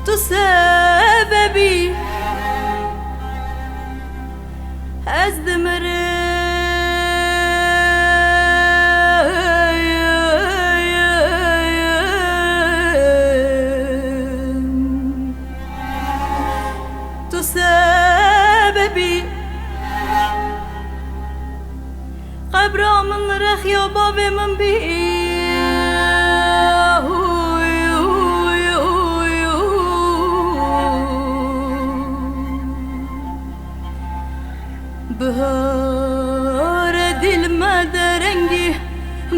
Tu sebebi Tu sebebi قبرامن رخ یا باب من بی بهار دل مدرنگی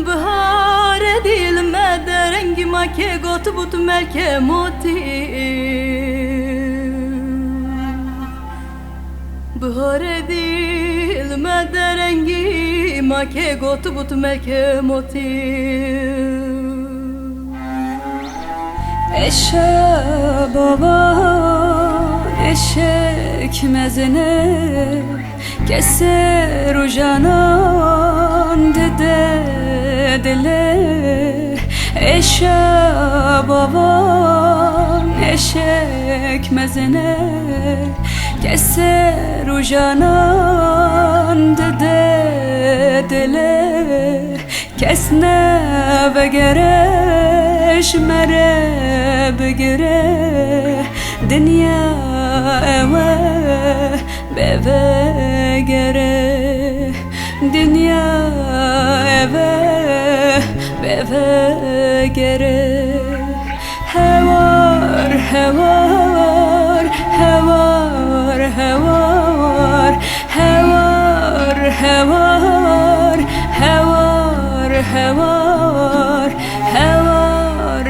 بهار دل مدرنگی ما که گوت بود ملک موتی بهار دل مدرنگی ما که گوت بود ملک موتی eşe baba eşek mezene keser o canan dede dile eşe baba eşek mezene keser o canan dede dile kesne ve gereş mere begere dünya eve beve gere dünya eve beve gere hevar hevar hevar hevar hevar hevar hevar hevar hevar hevar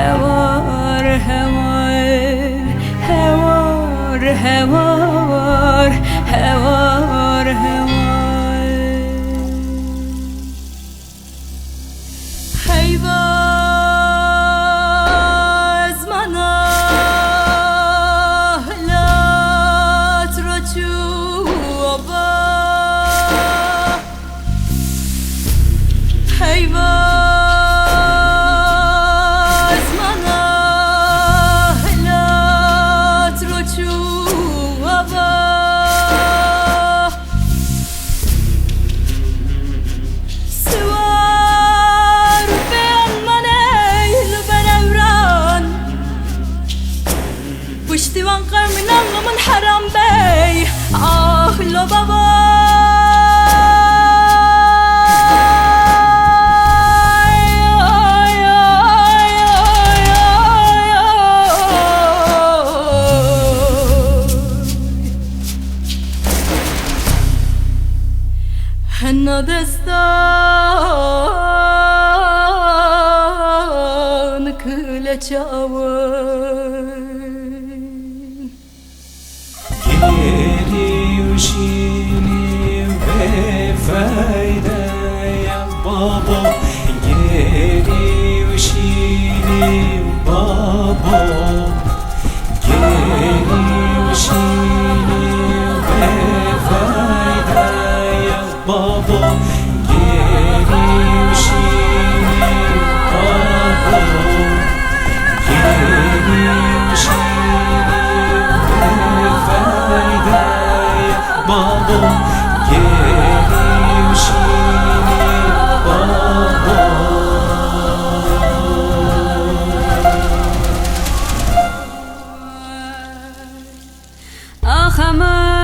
hevar hevar hevar hevar hevar Heyvaz manah lat roçu oba Heyvaz manah lat roçu oba Sıvar beyan maneyl benevran Pıştivan karmin anlamın haram bey Ah lo baba هنا دستان كل çavun Geri uşini ve fayda ya baba Geri uşini baba Geri uşini ve fayda ya baba Geri uşini baba Geri uşini fayda ya baba Geri uşini baba ah aman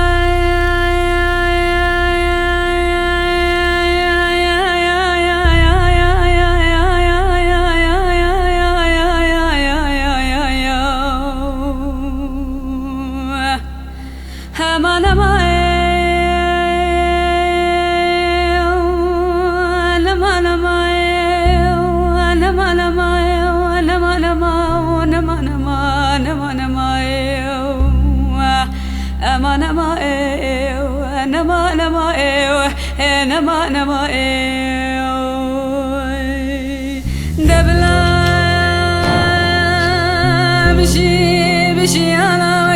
Debla bir şey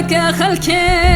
که خلکه